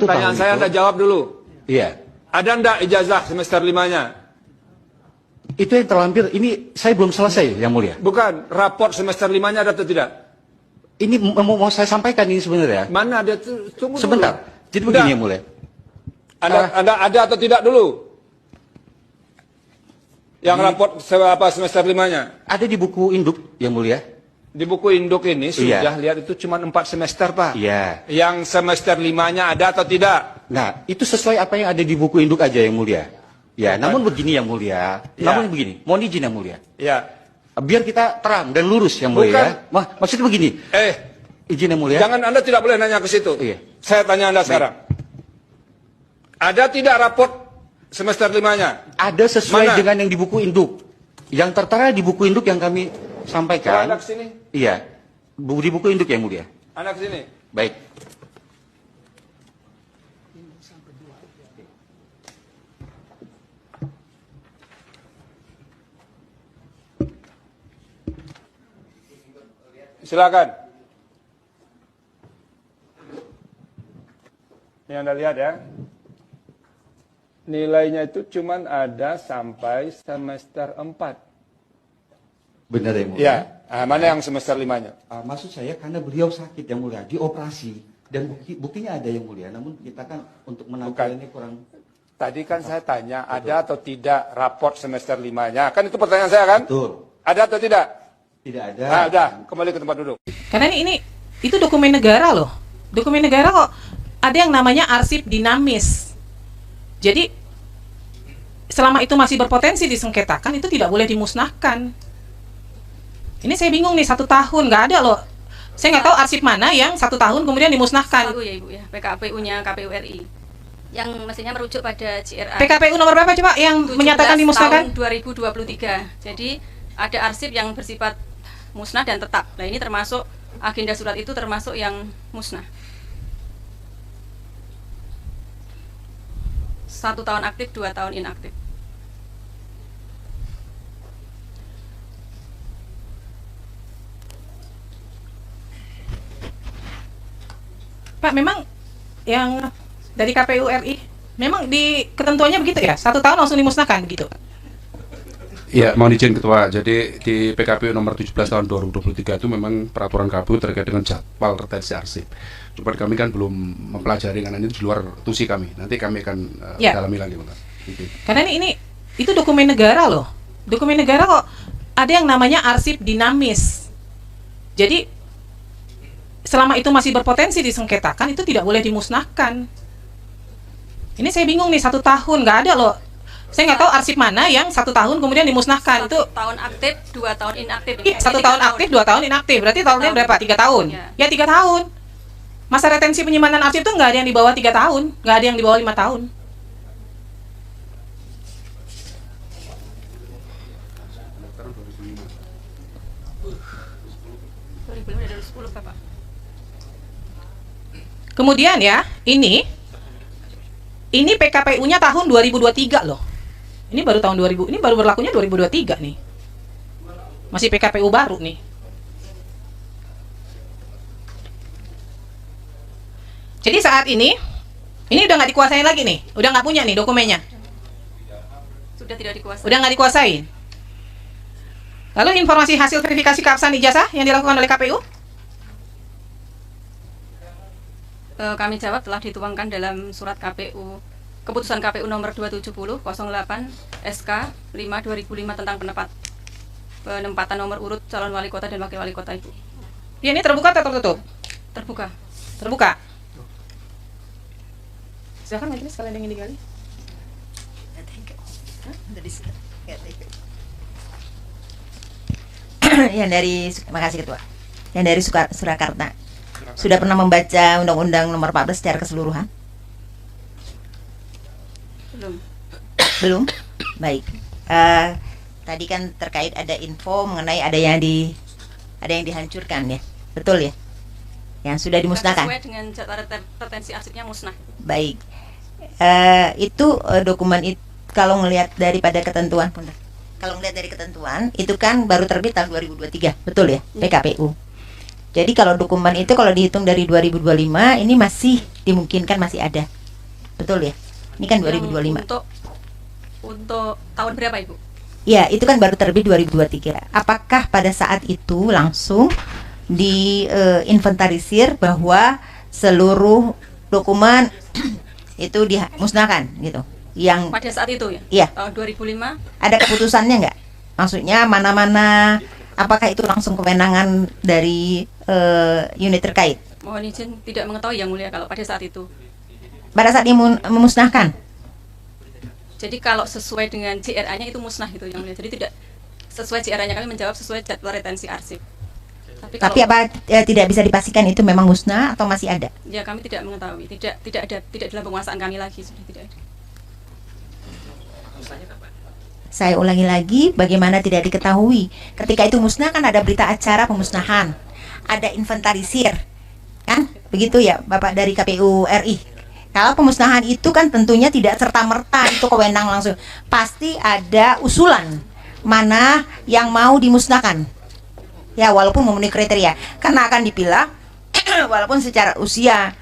Pertanyaan saya Anda jawab dulu. Iya. Ada enggak ijazah semester 5-nya? Itu yang terlampir, ini saya belum selesai, Yang Mulia. Bukan, raport semester 5-nya ada atau tidak? Ini mau saya sampaikan ini sebenarnya. Mana ada? Tunggu sebentar. Dulu. Jadi begini, Yang Mulia. Anda ada atau tidak dulu? Yang raport semester 5-nya? Ada di buku induk, Yang Mulia. Di buku induk ini sudah lihat itu cuma 4 semester, Pak. Iya. Yang semester 5-nya ada atau tidak? Nah, itu sesuai apa yang ada di buku induk aja, Yang Mulia. Ya, namun begini, Yang Mulia. Namun begini, mohon izin, Yang Mulia. Ya. Biar kita terang dan lurus, Yang Mulia. Bukan. Ya. Maksudnya begini. Izin, Yang Mulia. Jangan Anda tidak boleh nanya ke situ. Iya. Saya tanya Anda sekarang. Ada tidak raport semester 5-nya? Ada sesuai dengan yang di buku induk. Yang tertera di buku induk yang kami sampaikan. Anda ke sini. Iya. Di buku induk, Yang Mulia. Anda ke sini. Baik. Silakan. Ini Anda lihat ya. Nilainya itu cuman ada sampai semester 4. Benar, Yang Mulia. Ya. Mana yang semester 5-nya? Maksud saya karena beliau sakit, Yang Mulia, dioperasi dan buktinya ada, Yang Mulia. Namun kita kan untuk menangkal ini kurang. Tadi kan saya tanya, ada atau tidak raport semester 5-nya? Kan itu pertanyaan saya kan? Betul. Ada atau tidak? Tidak ada. Nah, udah, kembali ke tempat duduk. Karena itu dokumen negara loh. Dokumen negara kok ada yang namanya arsip dinamis. Jadi selama itu masih berpotensi disengketakan, itu tidak boleh dimusnahkan. Ini saya bingung nih, 1 tahun nggak ada loh. Saya nggak tahu arsip mana yang 1 tahun kemudian dimusnahkan. Tahu ya Ibu ya, PKPU-nya KPU RI yang mestinya merujuk pada GRA. PKPU nomor berapa coba yang menyatakan dimusnahkan? Tahun 2023. Jadi ada arsip yang bersifat musnah dan tetap. Nah ini termasuk agenda surat itu termasuk yang musnah. 1 tahun aktif, 2 tahun inaktif. Pak, memang yang dari KPU RI memang di ketentuannya begitu ya? 1 tahun langsung dimusnahkan begitu? Ya, mohon izin Ketua. Jadi di PKPU nomor 17 tahun 2023 itu memang peraturan KPU terkait dengan jadwal retensi arsip. Cuma kami kan belum mempelajari karena ini di luar tusi kami. Nanti kami akan dalami lagi, Pak. Karena itu dokumen negara loh. Dokumen negara kok ada yang namanya arsip dinamis. Jadi selama itu masih berpotensi disengketakan, itu tidak boleh dimusnahkan. Ini saya bingung nih, 1 tahun nggak ada loh. Saya nggak tahu arsip mana yang 1 tahun kemudian dimusnahkan. 1 itu tahun aktif, 2 tahun inaktif. Iya, 1 tahun aktif, 2 tahun inaktif. Berarti tahunnya berapa? 3 tahun. Ya 3 tahun. Masa retensi penyimpanan arsip itu nggak ada yang di bawah 3 tahun, nggak ada yang di bawah 5 tahun. Kemudian ya, ini PKPU-nya tahun 2023 loh. Ini baru tahun 2000, ini baru berlakunya 2023 nih. Masih PKPU baru nih. Jadi saat ini udah nggak dikuasain lagi nih, udah nggak punya nih dokumennya. Sudah tidak dikuasai. Udah nggak dikuasain. Lalu informasi hasil verifikasi keabsahan ijazah yang dilakukan oleh KPU? Kami jawab telah dituangkan dalam surat KPU, keputusan KPU nomor 270/08 SK 5/2005 tentang penempatan nomor urut calon wali kota dan wakil wali kota, Ibu. Ya, ini terbuka atau tertutup? Terbuka. Terbuka. Silakan majelis kalian yang ingin digali. Makasih Ketua. Yang dari Surakarta. Sudah pernah membaca Undang-Undang Nomor 14 secara keseluruhan? Belum. Belum? Baik. Tadi kan terkait ada info mengenai ada yang dihancurkan ya, betul ya? Yang sudah dimusnahkan. Sesuai dengan jadwal retensi arsipnya musnah. Baik. Dokumen itu kalau ngelihat daripada ketentuan, kalau ngelihat dari ketentuan itu kan baru terbit tahun 2023, betul ya? PKPU. Jadi kalau dokumen itu kalau dihitung dari 2025 ini masih dimungkinkan masih ada. Betul ya? Ini kan 2025. Untuk tahun berapa Ibu? Ya, itu kan baru terbit 2023. Apakah pada saat itu langsung diinventarisir bahwa seluruh dokumen itu dimusnahkan gitu? Yang Pada saat itu ya? Iya. Tahun 2005. ada keputusannya nggak? Maksudnya mana-mana? Apakah itu langsung kewenangan dari unit terkait? Mohon izin tidak mengetahui Yang Mulia kalau pada saat itu. Pada saat memusnahkan? Jadi kalau sesuai dengan JRA-nya itu musnah itu Yang Mulia. Jadi tidak sesuai JRA-nya, kami menjawab sesuai jadwal retensi arsip. Tapi apa tidak bisa dipastikan itu memang musnah atau masih ada? Ya kami tidak mengetahui, tidak dalam penguasaan kami lagi, sudah tidak ada. Saya ulangi lagi, bagaimana tidak diketahui? Ketika itu musnah kan ada berita acara pemusnahan, ada inventarisir, kan? Begitu ya, Bapak dari KPU RI. Kalau pemusnahan itu kan tentunya tidak serta-merta itu kewenang langsung. Pasti ada usulan mana yang mau dimusnahkan. Ya, walaupun memenuhi kriteria, karena akan dipilah walaupun secara usia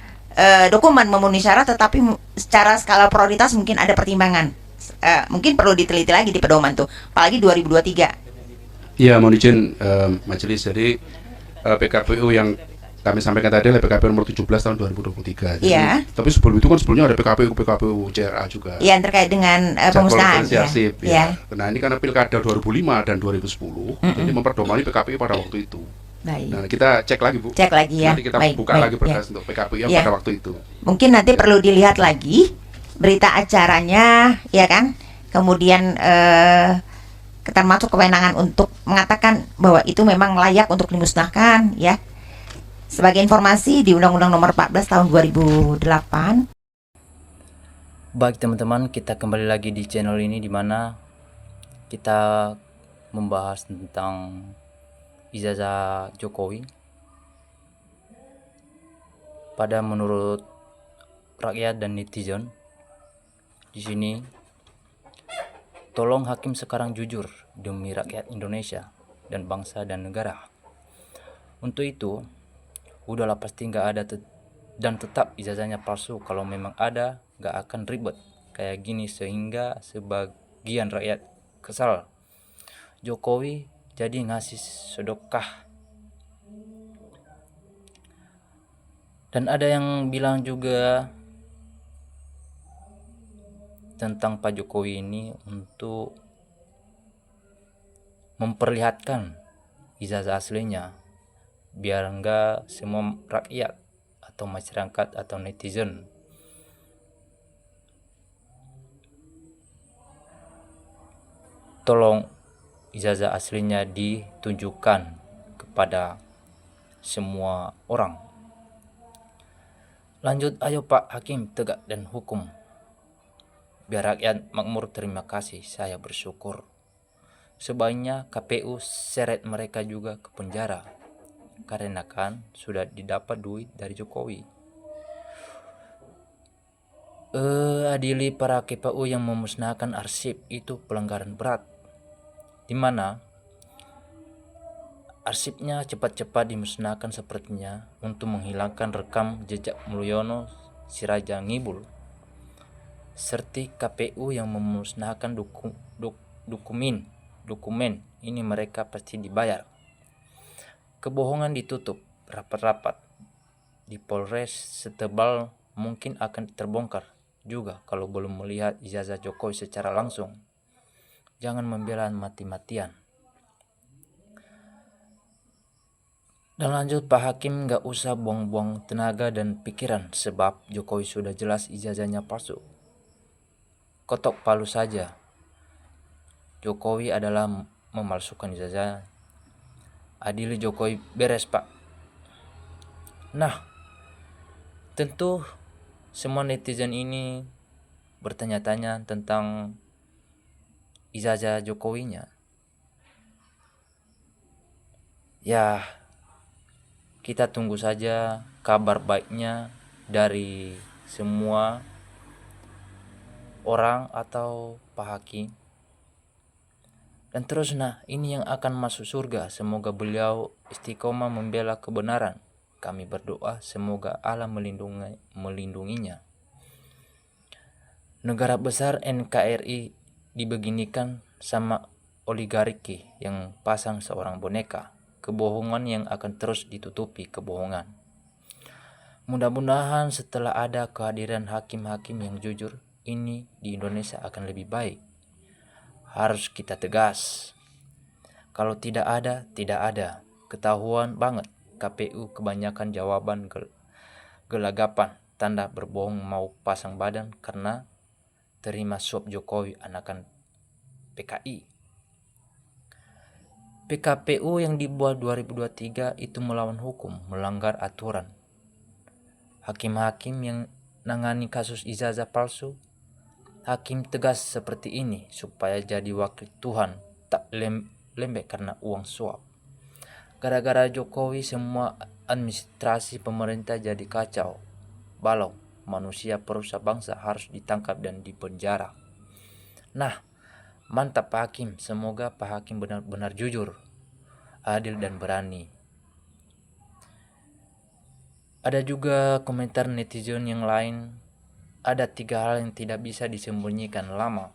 dokumen memenuhi syarat, tetapi secara skala prioritas mungkin ada pertimbangan. Mungkin perlu diteliti lagi di pedoman tuh, apalagi 2023. Iya, mohon izin majelis. Jadi PKPU yang kami sampaikan tadi adalah PKPU nomor 17 tahun 2023. Jadi, Iya. tapi sebelum itu kan sebelumnya ada PKPU JRA juga. Yang terkait dengan Jadwal pemusnahan. retensi arsip, Ya. ya. Nah, ini karena pilkada 2005 dan 2010, jadi memperdomani PKPU pada waktu itu. Baik. Nah, kita cek lagi, Bu. Cek lagi ya. Nanti kita Baik, buka baik, lagi berkas ya. untuk PKPU yang Ya. pada waktu itu. Mungkin nanti perlu dilihat lagi berita acaranya, ya kan? Kemudian termasuk kewenangan untuk mengatakan bahwa itu memang layak untuk dimusnahkan, ya. Sebagai informasi di Undang-Undang Nomor 14 Tahun 2008. Baik teman-teman, kita kembali lagi di channel ini di mana kita membahas tentang ijazah Jokowi. Pada menurut rakyat dan netizen di sini, tolong hakim sekarang jujur demi rakyat Indonesia dan bangsa dan negara. Untuk itu, udahlah pasti nggak ada dan tetap ijazahnya palsu. Kalau memang ada, nggak akan ribet kayak gini sehingga sebagian rakyat kesal. Jokowi jadi ngasih sedekah. Dan ada yang bilang juga tentang Pak Jokowi ini untuk memperlihatkan ijazah aslinya biar enggak semua rakyat atau masyarakat atau netizen tolong ijazah aslinya ditunjukkan kepada semua orang. Lanjut, ayo Pak Hakim tegak dan hukum biar rakyat makmur. Terima kasih, saya bersyukur. Sebaiknya KPU seret mereka juga ke penjara karena kan sudah didapat duit dari Jokowi. Adili para KPU yang memusnahkan arsip itu pelanggaran berat, dimana arsipnya cepat-cepat dimusnahkan sepertinya untuk menghilangkan rekam jejak Mulyono Siraja Ngibul. Serti KPU yang memusnahkan dokumen ini mereka pasti dibayar. Kebohongan ditutup rapat-rapat di Polres setebal mungkin akan terbongkar juga kalau belum melihat ijazah Jokowi secara langsung. Jangan membela mati-matian. Dan lanjut, Pak Hakim gak usah buang-buang tenaga dan pikiran sebab Jokowi sudah jelas ijazahnya palsu. Kotok palu saja. Jokowi adalah memalsukan ijazah. Adili Jokowi beres, Pak. Nah, tentu semua netizen ini bertanya-tanya tentang ijazah Jokowinya. Ya, kita tunggu saja kabar baiknya dari semua orang atau Pak Hakim. Dan terus ini yang akan masuk surga. Semoga beliau istiqomah membela kebenaran. Kami berdoa semoga Allah melindunginya. Negara besar NKRI dibeginikan sama oligarki yang pasang seorang boneka. Kebohongan yang akan terus ditutupi kebohongan. Mudah-mudahan setelah ada kehadiran hakim-hakim yang jujur, ini di Indonesia akan lebih baik. Harus kita tegas. Kalau tidak ada, tidak ada. Ketahuan banget KPU kebanyakan jawaban gelagapan, tanda berbohong mau pasang badan karena terima suap Jokowi anakan PKI. PKPU yang dibuat 2023 itu melawan hukum, melanggar aturan. Hakim-hakim yang nangani kasus ijazah palsu, hakim tegas seperti ini supaya jadi wakil Tuhan, tak lembek karena uang suap. Gara-gara Jokowi semua administrasi pemerintah jadi kacau, balau. Manusia perusak bangsa harus ditangkap dan dipenjara. Nah, mantap Pak Hakim. Semoga Pak Hakim benar-benar jujur, adil dan berani. Ada juga komentar netizen yang lain. Ada 3 hal yang tidak bisa disembunyikan lama: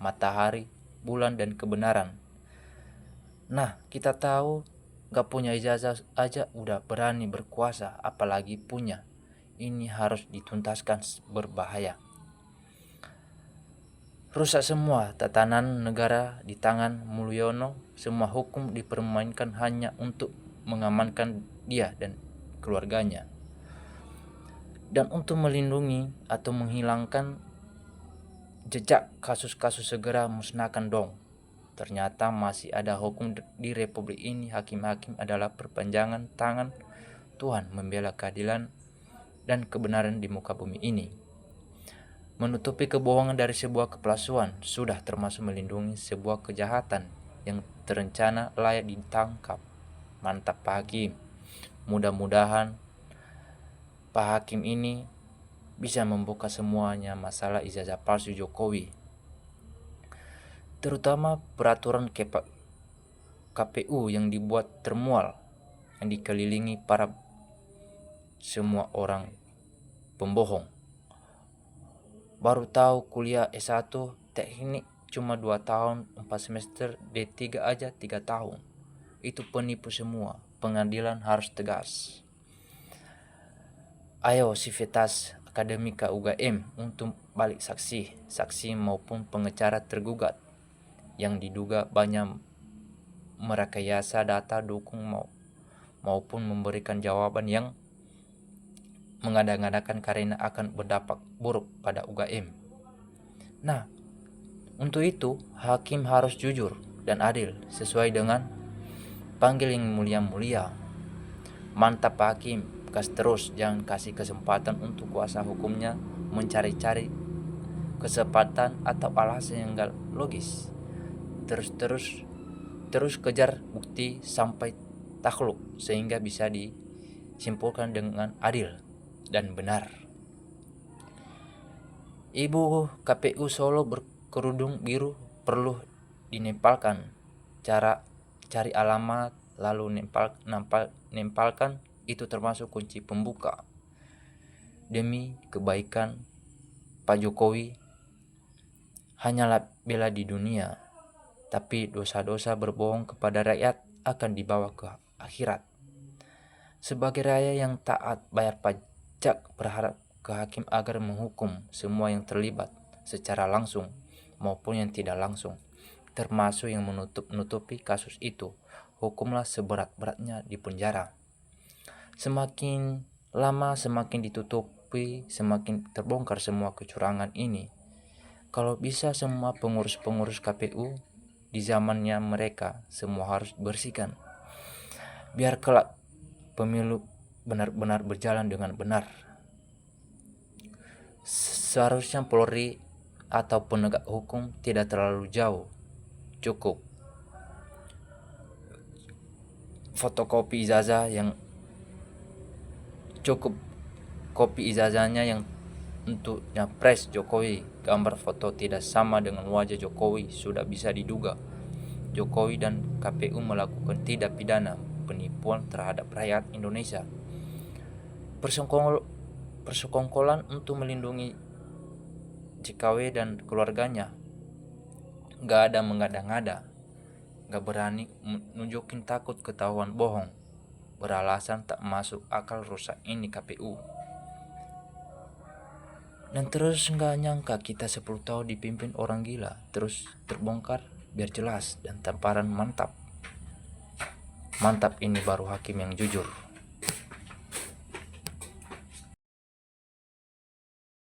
matahari, bulan, dan kebenaran. Nah, kita tahu gak punya ijazah aja udah berani berkuasa, apalagi punya. Ini harus dituntaskan, berbahaya. Rusak semua tatanan negara di tangan Mulyono. Semua hukum dipermainkan hanya untuk mengamankan dia dan keluarganya. Dan untuk melindungi atau menghilangkan jejak kasus-kasus segera musnahkan dong. Ternyata masih ada hukum di Republik ini. Hakim-hakim adalah perpanjangan tangan Tuhan membela keadilan dan kebenaran di muka bumi ini. Menutupi kebohongan dari sebuah kepalsuan sudah termasuk melindungi sebuah kejahatan yang terencana layak ditangkap. Mantap Pak Hakim. Mudah-mudahan Pak Hakim ini bisa membuka semuanya masalah ijazah palsu Jokowi. Terutama peraturan KPU yang dibuat termual, yang dikelilingi para semua orang pembohong. Baru tahu kuliah S1 teknik cuma 2 tahun, 4 semester, D3 aja 3 tahun. Itu penipu semua. Pengadilan harus tegas. Ayo Sivitas Akademika UGM untuk balik saksi maupun pengacara tergugat yang diduga banyak merekayasa data dukung maupun memberikan jawaban yang mengada-ngadakan karena akan berdampak buruk pada UGM. Nah, untuk itu hakim harus jujur dan adil sesuai dengan panggil yang mulia-mulia. Mantap Pak Hakim, gas terus, jangan kasih kesempatan untuk kuasa hukumnya mencari-cari kesempatan atau alasan yang gak logis. Terus kejar bukti sampai takluk sehingga bisa disimpulkan dengan adil dan benar. Ibu KPU Solo berkerudung biru perlu dinempalkan. Cara cari alamat lalu nempalkan itu termasuk kunci pembuka. Demi kebaikan Pak Jokowi, hanyalah bela di dunia, tapi dosa-dosa berbohong kepada rakyat akan dibawa ke akhirat. Sebagai rakyat yang taat bayar pajak, berharap ke hakim agar menghukum semua yang terlibat secara langsung maupun yang tidak langsung, termasuk yang menutupi kasus itu. Hukumlah seberat-beratnya di penjara. Semakin lama semakin ditutupi, semakin terbongkar semua kecurangan ini. Kalau bisa semua pengurus-pengurus KPU di zamannya mereka semua harus bersihkan. Biar kelak pemilu benar-benar berjalan dengan benar. Seharusnya Polri atau penegak hukum tidak terlalu jauh. Cukup fotokopi ijazah yang cukup kopi ijazahnya yang untuk nyapres Jokowi, gambar foto tidak sama dengan wajah Jokowi, sudah bisa diduga Jokowi dan KPU melakukan tindak pidana penipuan terhadap rakyat Indonesia. Persekongkolan untuk melindungi JKW dan keluarganya. Gak ada mengada-ngada, gak berani nunjukin takut ketahuan bohong, beralasan tak masuk akal rusak ini KPU. Dan terus gak nyangka kita 10 tahun dipimpin orang gila, terus terbongkar biar jelas dan tamparan mantap. Mantap, ini baru hakim yang jujur.